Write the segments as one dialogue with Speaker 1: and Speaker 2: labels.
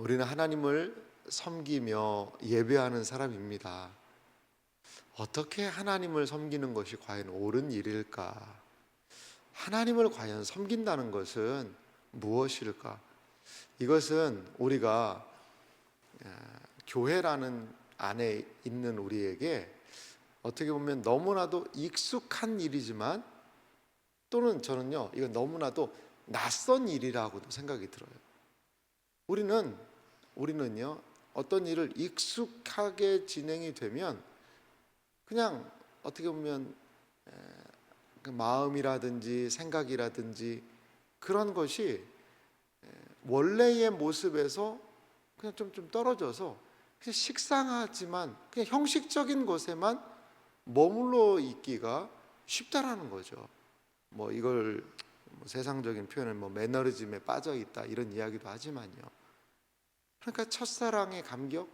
Speaker 1: 우리는 하나님을 섬기며 예배하는 사람입니다. 어떻게 하나님을 섬기는 것이 과연 옳은 일일까? 하나님을 과연 섬긴다는 것은 무엇일까? 이것은 우리가 교회라는 안에 있는 우리에게 어떻게 보면 너무나도 익숙한 일이지만, 또는 저는요, 이건 너무나도 낯선 일이라고도 생각이 들어요. 우리는요, 어떤 일을 익숙하게 진행이 되면 그냥 어떻게 보면 그 마음이라든지 생각이라든지 그런 것이 원래의 모습에서 그냥 좀 떨어져서 그냥 식상하지만 그냥 형식적인 것에만 머물러 있기가 쉽다라는 거죠. 이걸 세상적인 표현은 매너리즘에 빠져 있다 이런 이야기도 하지만요. 그러니까 첫사랑의 감격,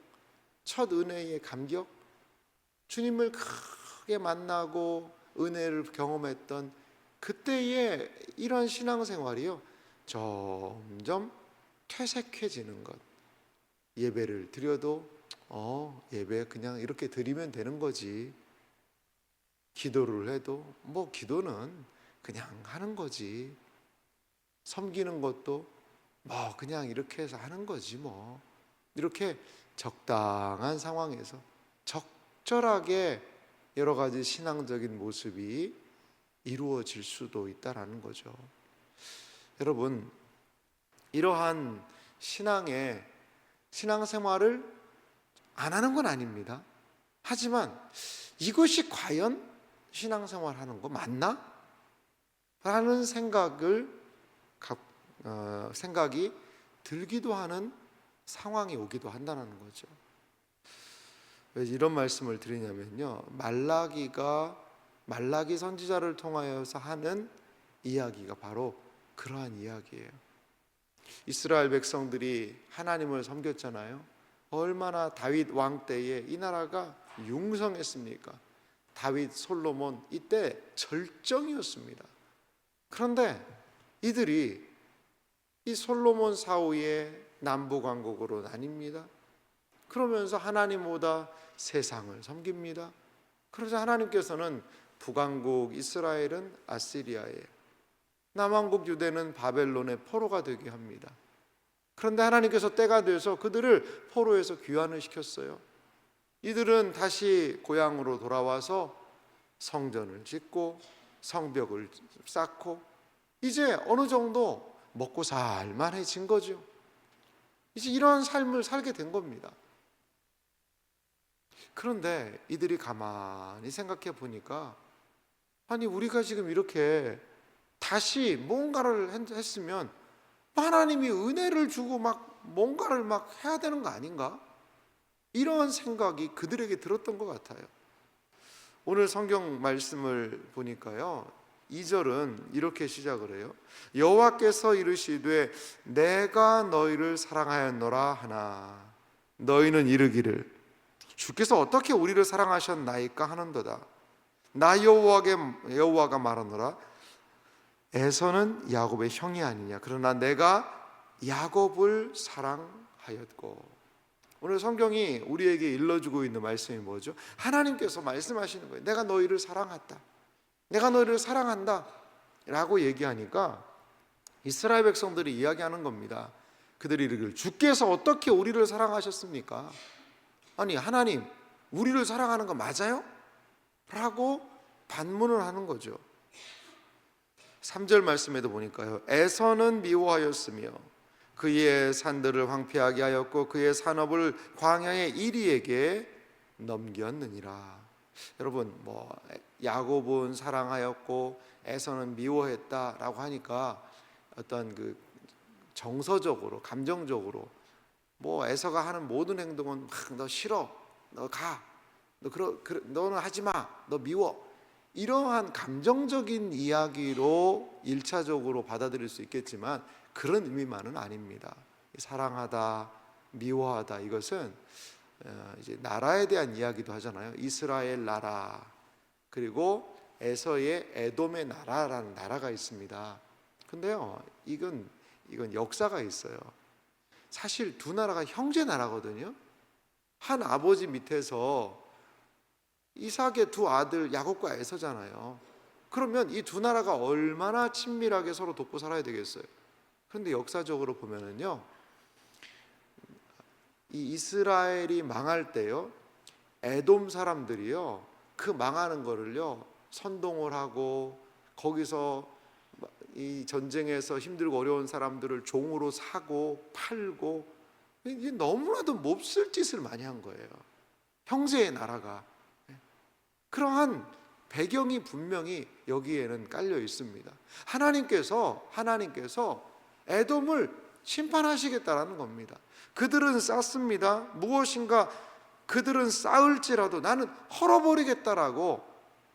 Speaker 1: 첫 은혜의 감격, 주님을 크게 만나고 은혜를 경험했던 그때의 이런 신앙생활이요, 점점 퇴색해지는 것. 예배를 드려도 예배 그냥 이렇게 드리면 되는 거지. 기도를 해도 기도는 그냥 하는 거지. 섬기는 것도 그냥 이렇게 해서 하는 거지 이렇게 적당한 상황에서 적절하게 여러 가지 신앙적인 모습이 이루어질 수도 있다라는 거죠. 여러분, 이러한 신앙생활을 안 하는 건 아닙니다. 하지만 이것이 과연 신앙생활 하는 거 맞나? 라는 생각이 들기도 하는 상황이 오기도 한다는 거죠. 왜 이런 말씀을 드리냐면요, 말라기 선지자를 통하여서 하는 이야기가 바로 그러한 이야기예요. 이스라엘 백성들이 하나님을 섬겼잖아요. 얼마나 다윗 왕 때에 이 나라가 융성했습니까? 다윗, 솔로몬 이때 절정이었습니다. 그런데 이들이 이 솔로몬 사후에 남북왕국으로 나뉩니다. 그러면서 하나님보다 세상을 섬깁니다. 그러자 하나님께서는 북왕국 이스라엘은 아시리아에, 남왕국 유대는 바벨론의 포로가 되게 합니다. 그런데 하나님께서 때가 돼서 그들을 포로에서 귀환을 시켰어요. 이들은 다시 고향으로 돌아와서 성전을 짓고 성벽을 쌓고 이제 어느 정도 먹고 살만해진 거죠. 이제 이런 삶을 살게 된 겁니다. 그런데 이들이 가만히 생각해 보니까, 아니 우리가 지금 이렇게 다시 뭔가를 했으면 하나님이 은혜를 주고 뭔가를 해야 되는 거 아닌가? 이런 생각이 그들에게 들었던 것 같아요. 오늘 성경 말씀을 보니까요, 2절은 이렇게 시작을 해요. 여호와께서 이르시되 내가 너희를 사랑하였노라 하나 너희는 이르기를 주께서 어떻게 우리를 사랑하셨나이까 하는도다. 나 여호와가 말하노라 에서는 야곱의 형이 아니냐 그러나 내가 야곱을 사랑하였고. 오늘 성경이 우리에게 일러주고 있는 말씀이 뭐죠? 하나님께서 말씀하시는 거예요. 내가 너희를 사랑했다, 내가 너희를 사랑한다 라고 얘기하니까 이스라엘 백성들이 이야기하는 겁니다. 그들이 이르기를 주께서 어떻게 우리를 사랑하셨습니까? 아니 하나님 우리를 사랑하는 거 맞아요? 라고 반문을 하는 거죠. 3절 말씀에도 보니까요, 에서는 미워하였으며 그의 산들을 황폐하게 하였고 그의 산업을 광야의 이리에게 넘겼느니라. 여러분 야곱은 사랑하였고 에서는 미워했다라고 하니까 어떤 그 정서적으로 감정적으로 에서가 하는 모든 행동은 너 싫어, 너 가, 너는 하지 마, 너 미워, 이러한 감정적인 이야기로 1차적으로 받아들일 수 있겠지만 그런 의미만은 아닙니다. 사랑하다, 미워하다 이것은 이제 나라에 대한 이야기도 하잖아요. 이스라엘 나라, 그리고 에서의 에돔의 나라라는 나라가 있습니다. 근데요, 이건 역사가 있어요. 사실 두 나라가 형제 나라거든요. 한 아버지 밑에서 이삭의 두 아들 야곱과 에서잖아요. 그러면 이 두 나라가 얼마나 친밀하게 서로 돕고 살아야 되겠어요. 그런데 역사적으로 보면은요, 이 이스라엘이 망할 때요, 에돔 사람들이요, 그 망하는 거를요 선동을 하고, 거기서 이 전쟁에서 힘들고 어려운 사람들을 종으로 사고 팔고, 이게 너무나도 몹쓸 짓을 많이 한 거예요, 형제의 나라가. 그러한 배경이 분명히 여기에는 깔려 있습니다. 하나님께서 에돔을 심판하시겠다라는 겁니다. 그들은 쌓습니다. 무엇인가 그들은 쌓을지라도 나는 헐어버리겠다라고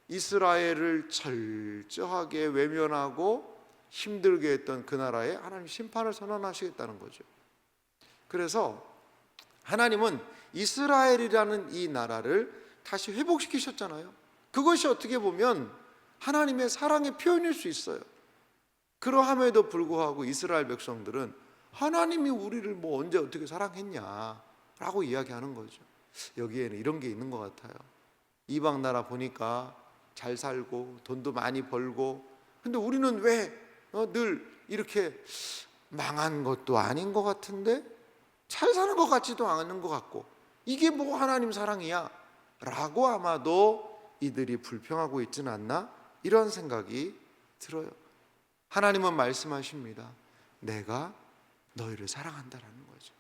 Speaker 1: 이스라엘을 철저하게 외면하고 힘들게 했던 그 나라에 하나님 심판을 선언하시겠다는 거죠. 그래서 하나님은 이스라엘이라는 이 나라를 다시 회복시키셨잖아요. 그것이 어떻게 보면 하나님의 사랑의 표현일 수 있어요. 그러함에도 불구하고 이스라엘 백성들은 하나님이 우리를 뭐 언제 어떻게 사랑했냐라고 이야기하는 거죠. 여기에는 이런 게 있는 것 같아요. 이방 나라 보니까 잘 살고 돈도 많이 벌고, 근데 우리는 왜 늘 이렇게 망한 것도 아닌 것 같은데 잘 사는 것 같지도 않은 것 같고, 이게 뭐 하나님 사랑이야? 라고 아마도 이들이 불평하고 있지는 않나? 이런 생각이 들어요. 하나님은 말씀하십니다. 내가 너희를 사랑한다라는 거죠.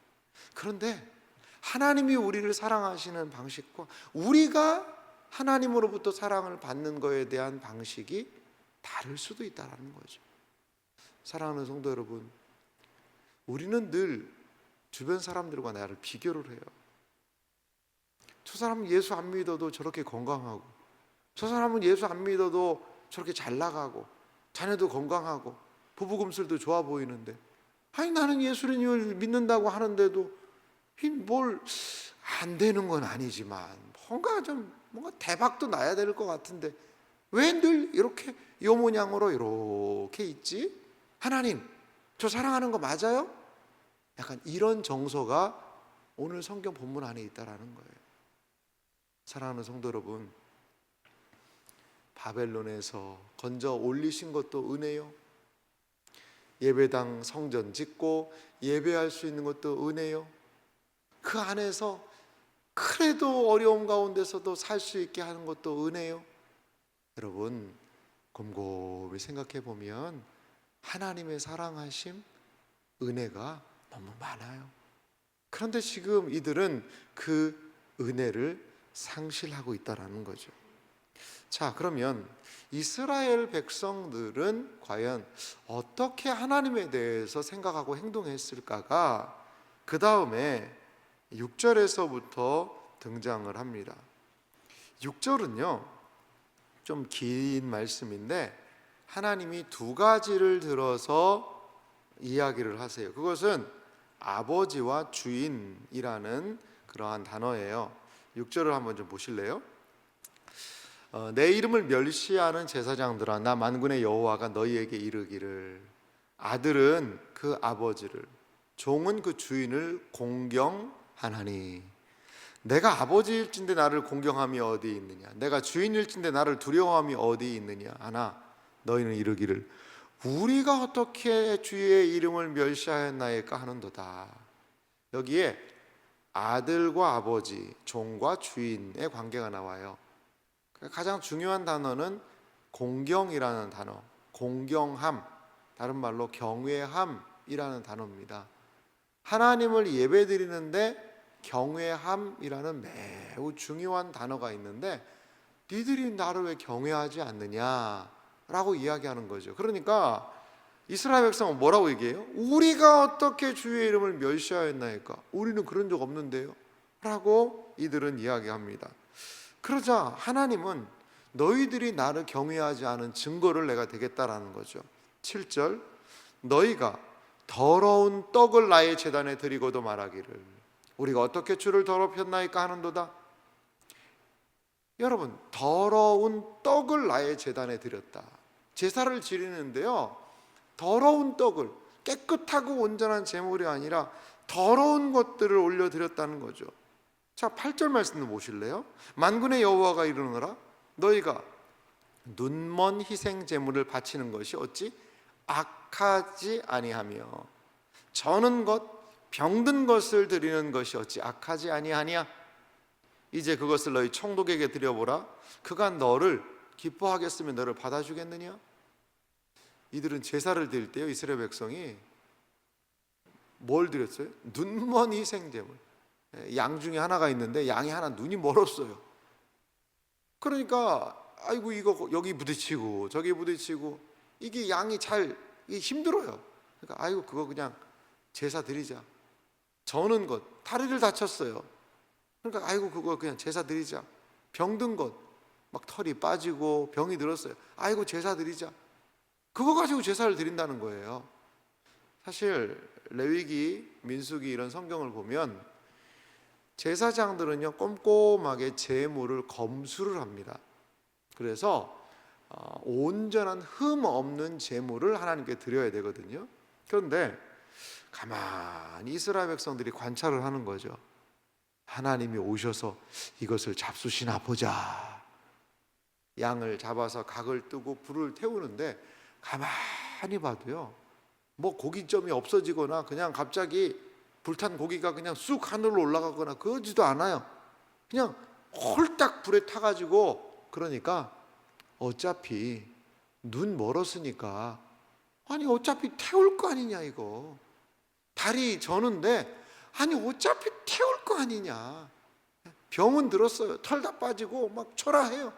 Speaker 1: 그런데 하나님이 우리를 사랑하시는 방식과 우리가 하나님으로부터 사랑을 받는 것에 대한 방식이 다를 수도 있다는 거죠. 사랑하는 성도 여러분, 우리는 늘 주변 사람들과 나를 비교를 해요. 저 사람은 예수 안 믿어도 저렇게 건강하고, 저 사람은 예수 안 믿어도 저렇게 잘 나가고, 자녀도 건강하고, 부부금슬도 좋아 보이는데, 아니 나는 예수님을 믿는다고 하는데도 뭘 안 되는 건 아니지만 뭔가 대박도 나야 될 것 같은데 왜 늘 이렇게 요 모양으로 이렇게 있지? 하나님, 저 사랑하는 거 맞아요? 약간 이런 정서가 오늘 성경 본문 안에 있다라는 거예요. 사랑하는 성도 여러분, 바벨론에서 건져 올리신 것도 은혜요. 예배당 성전 짓고 예배할 수 있는 것도 은혜요. 그 안에서 그래도 어려움 가운데서도 살 수 있게 하는 것도 은혜요. 여러분, 곰곰이 생각해 보면 하나님의 사랑하심, 은혜가 너무 많아요. 그런데 지금 이들은 그 은혜를 상실하고 있다는 거죠. 자, 그러면 이스라엘 백성들은 과연 어떻게 하나님에 대해서 생각하고 행동했을까가 그 다음에 6절에서부터 등장을 합니다. 6절은요 좀 긴 말씀인데 하나님이 두 가지를 들어서 이야기를 하세요. 그것은 아버지와 주인이라는 그러한 단어예요. 6절을 한번 좀 보실래요? 내 이름을 멸시하는 제사장들아, 나 만군의 여호와가 너희에게 이르기를, 아들은 그 아버지를, 종은 그 주인을 공경하나니, 내가 아버지일진데 나를 공경함이 어디 있느냐, 내가 주인일진데 나를 두려워함이 어디 있느냐 하나 너희는 이르기를, 우리가 어떻게 주의 이름을 멸시하였나이까 하는도다. 여기에 아들과 아버지, 종과 주인의 관계가 나와요. 가장 중요한 단어는 공경이라는 단어, 공경함, 다른 말로 경외함이라는 단어입니다. 하나님을 예배드리는데 경외함이라는 매우 중요한 단어가 있는데, 니들이 나를 왜 경외하지 않느냐라고 이야기하는 거죠. 그러니까 이스라엘 백성은 뭐라고 얘기해요? 우리가 어떻게 주의 이름을 멸시하였나이까? 우리는 그런 적 없는데요 라고 이들은 이야기합니다. 그러자 하나님은 너희들이 나를 경외하지 않은 증거를 내가 되겠다라는 거죠. 7절, 너희가 더러운 떡을 나의 제단에 드리고도 말하기를, 우리가 어떻게 주를 더럽혔나이까 하는도다. 여러분, 더러운 떡을 나의 제단에 드렸다. 제사를 지리는데요, 더러운 떡을, 깨끗하고 온전한 제물이 아니라 더러운 것들을 올려드렸다는 거죠. 자, 8절 말씀을 보실래요? 만군의 여호와가 이르노라 너희가 눈먼 희생 제물을 바치는 것이 어찌 악하지 아니하며 저는 것 병든 것을 드리는 것이 어찌 악하지 아니하냐. 이제 그것을 너희 총독에게 드려보라. 그가 너를 기뻐하겠으면 너를 받아주겠느냐. 이들은 제사를 드릴 때요, 이스라엘 백성이 뭘 드렸어요? 눈먼 희생제물. 양 중에 하나가 있는데 양이 하나 눈이 멀었어요. 그러니까 아이고 이거 여기 부딪히고 저기 부딪히고 이게 양이 이게 힘들어요. 그러니까 아이고 그거 그냥 제사 드리자. 저는 것 다리를 다쳤어요. 그러니까 아이고 그거 그냥 제사 드리자. 병든 것 막 털이 빠지고 병이 들었어요. 아이고 제사 드리자. 그거 가지고 제사를 드린다는 거예요. 사실 레위기, 민수기 이런 성경을 보면 제사장들은요 꼼꼼하게 제물을 검수를 합니다. 그래서 온전한 흠 없는 제물을 하나님께 드려야 되거든요. 그런데 가만히 이스라엘 백성들이 관찰을 하는 거죠. 하나님이 오셔서 이것을 잡수시나 보자. 양을 잡아서 각을 뜨고 불을 태우는데 가만히 봐도요 뭐 고기점이 없어지거나 그냥 갑자기 불탄 고기가 그냥 쑥 하늘로 올라가거나 그러지도 않아요. 그냥 홀딱 불에 타가지고, 그러니까 어차피 눈 멀었으니까 아니 어차피 태울 거 아니냐, 이거 다리 저는데 아니 어차피 태울 거 아니냐. 병은 들었어요. 털 다 빠지고 막 초라해요.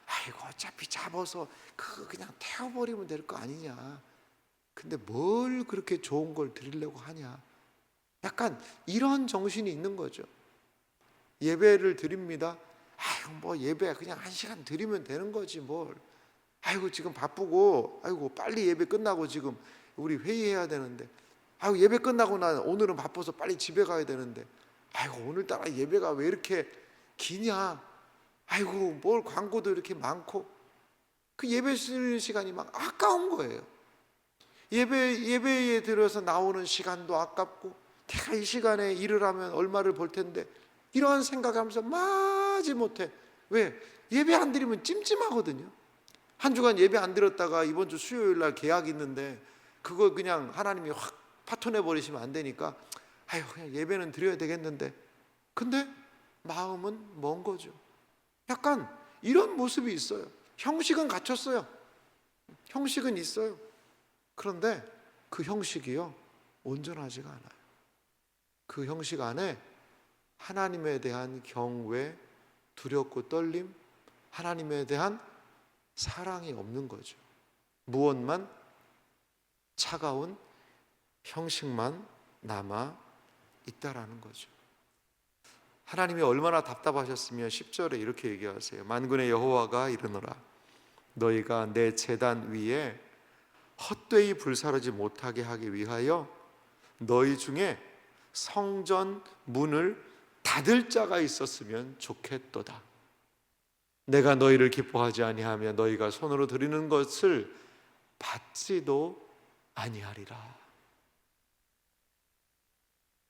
Speaker 1: 아이고 어차피 잡아서 그거 그냥 태워버리면 될 거 아니냐. 근데 뭘 그렇게 좋은 걸 드리려고 하냐. 약간 이런 정신이 있는 거죠. 예배를 드립니다. 아이고 뭐 예배 그냥 1시간 드리면 되는 거지 뭘. 아이고 지금 바쁘고 아이고 빨리 예배 끝나고 지금 우리 회의해야 되는데 아이고 예배 끝나고 나 오늘은 바빠서 빨리 집에 가야 되는데 아이고 오늘따라 예배가 왜 이렇게 기냐. 아이고 뭘 광고도 이렇게 많고. 그 예배 쓰는 시간이 막 아까운 거예요. 예배에 들어서 나오는 시간도 아깝고 내가 이 시간에 일을 하면 얼마를 벌 텐데 이러한 생각하면서 마지 못해. 왜? 예배 안 드리면 찜찜하거든요. 한 주간 예배 안 드렸다가 이번 주 수요일 날 계약이 있는데 그거 그냥 하나님이 확 파토내 버리시면 안 되니까 아유 그냥 예배는 드려야 되겠는데, 근데 마음은 먼 거죠. 약간 이런 모습이 있어요. 형식은 갖췄어요. 형식은 있어요. 그런데 그 형식이요 온전하지가 않아요. 그 형식 안에 하나님에 대한 경외, 두렵고 떨림, 하나님에 대한 사랑이 없는 거죠. 무엇만? 차가운 형식만 남아 있다라는 거죠. 하나님이 얼마나 답답하셨으면 10절에 이렇게 얘기하세요. 만군의 여호와가 이르노라 너희가 내 제단 위에 헛되이 불사르지 못하게 하기 위하여 너희 중에 성전 문을 닫을 자가 있었으면 좋겠도다. 내가 너희를 기뻐하지 아니하며 너희가 손으로 드리는 것을 받지도 아니하리라.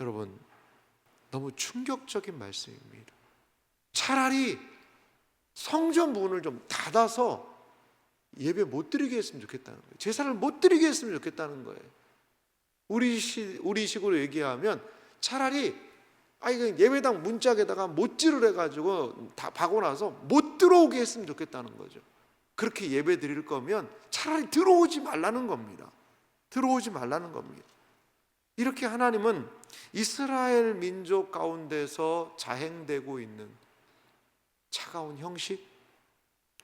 Speaker 1: 여러분 너무 충격적인 말씀입니다. 차라리 성전 문을 좀 닫아서 예배 못 드리게 했으면 좋겠다는 거예요. 제사를 못 드리게 했으면 좋겠다는 거예요. 우리식으로 얘기하면 차라리 예배당 문짝에다가 못질을 해가지고 다 박고 나서 못 들어오게 했으면 좋겠다는 거죠. 그렇게 예배 드릴 거면 차라리 들어오지 말라는 겁니다. 들어오지 말라는 겁니다. 이렇게 하나님은 이스라엘 민족 가운데서 자행되고 있는 차가운 형식,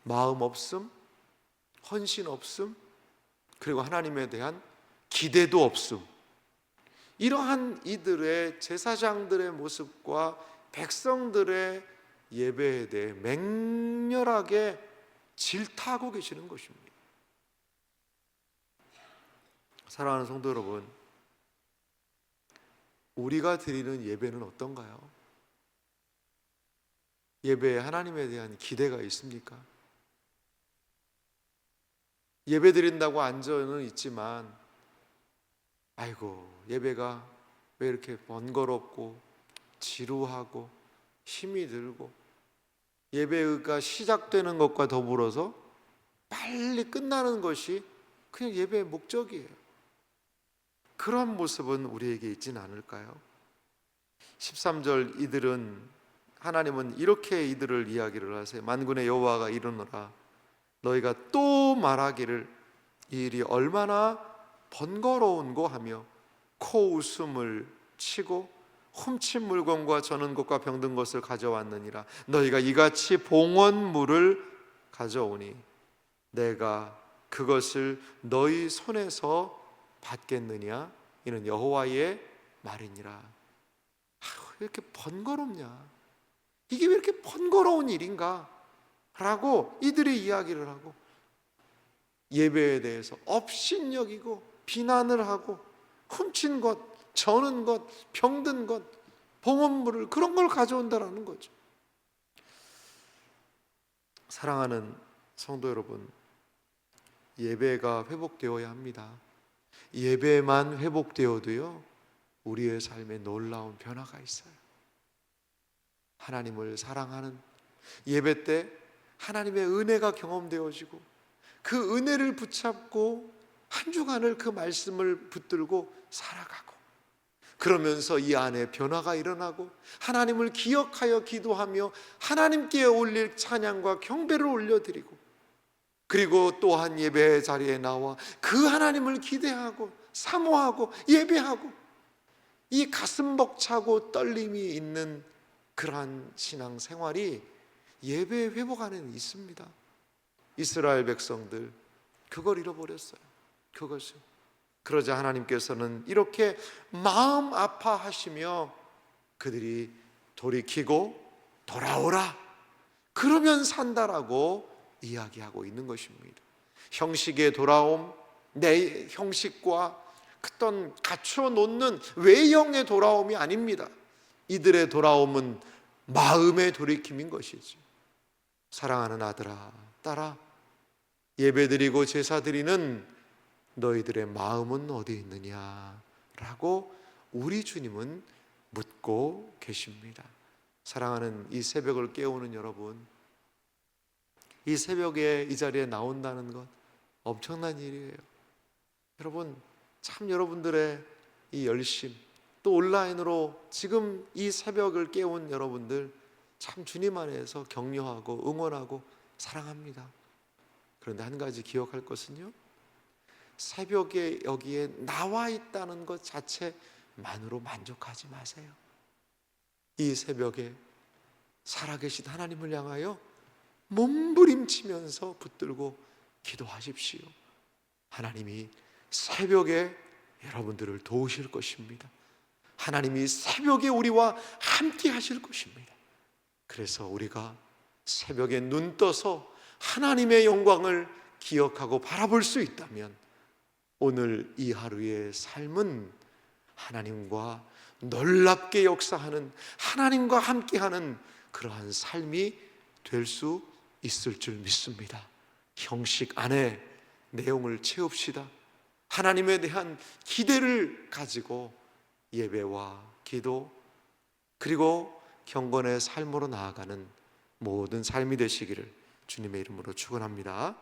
Speaker 1: 마음 없음, 헌신 없음, 그리고 하나님에 대한 기대도 없음, 이러한 이들의 제사장들의 모습과 백성들의 예배에 대해 맹렬하게 질타하고 계시는 것입니다. 사랑하는 성도 여러분, 우리가 드리는 예배는 어떤가요? 예배에 하나님에 대한 기대가 있습니까? 예배 드린다고 앉아는 있지만 아이고 예배가 왜 이렇게 번거롭고 지루하고 힘이 들고 예배가 시작되는 것과 더불어서 빨리 끝나는 것이 그냥 예배의 목적이에요. 그런 모습은 우리에게 있지는 않을까요? 13절 이들은 하나님은 이렇게 이들을 이야기를 하세요. 만군의 여호와가 이르노라 너희가 또 말하기를 이 일이 얼마나 번거로운고 하며 코웃음을 치고 훔친 물건과 저는 것과 병든 것을 가져왔느니라. 너희가 이같이 봉헌물을 가져오니 내가 그것을 너희 손에서 받겠느냐? 이는 여호와의 말이니라. 왜 이렇게 번거롭냐? 이게 왜 이렇게 번거로운 일인가? 라고 이들이 이야기를 하고 예배에 대해서 업신여기고 비난을 하고 훔친 것, 저는 것, 병든 것, 봉헌물을 그런 걸 가져온다라는 거죠. 사랑하는 성도 여러분, 예배가 회복되어야 합니다. 예배만 회복되어도요 우리의 삶에 놀라운 변화가 있어요. 하나님을 사랑하는 예배 때 하나님의 은혜가 경험되어지고 그 은혜를 붙잡고 한 주간을 그 말씀을 붙들고 살아가고 그러면서 이 안에 변화가 일어나고 하나님을 기억하여 기도하며 하나님께 올릴 찬양과 경배를 올려드리고 그리고 또한 예배 자리에 나와 그 하나님을 기대하고 사모하고 예배하고 이 가슴 벅차고 떨림이 있는 그러한 신앙 생활이 예배의 회복 안에는 있습니다. 이스라엘 백성들 그걸 잃어버렸어요. 그것을. 그러자 하나님께서는 이렇게 마음 아파하시며 그들이 돌이키고 돌아오라 그러면 산다라고 이야기하고 있는 것입니다. 형식의 돌아옴, 내 형식과 어떤 갖춰 놓는 외형의 돌아옴이 아닙니다. 이들의 돌아옴은 마음의 돌이킴인 것이지. 사랑하는 아들아, 딸아, 예배드리고 제사드리는 너희들의 마음은 어디 있느냐? 라고 우리 주님은 묻고 계십니다. 사랑하는 이 새벽을 깨우는 여러분, 이 새벽에 이 자리에 나온다는 것 엄청난 일이에요. 여러분, 참 여러분들의 이 열심, 또 온라인으로 지금 이 새벽을 깨운 여러분들 참 주님 안에서 격려하고 응원하고 사랑합니다. 그런데 한 가지 기억할 것은요, 새벽에 여기에 나와 있다는 것 자체만으로 만족하지 마세요. 이 새벽에 살아계신 하나님을 향하여 몸부림치면서 붙들고 기도하십시오. 하나님이 새벽에 여러분들을 도우실 것입니다. 하나님이 새벽에 우리와 함께 하실 것입니다. 그래서 우리가 새벽에 눈 떠서 하나님의 영광을 기억하고 바라볼 수 있다면 오늘 이 하루의 삶은 하나님과 놀랍게 역사하는, 하나님과 함께하는 그러한 삶이 될 수 있을 줄 믿습니다. 형식 안에 내용을 채웁시다. 하나님에 대한 기대를 가지고 예배와 기도 그리고 경건의 삶으로 나아가는 모든 삶이 되시기를 주님의 이름으로 축원합니다.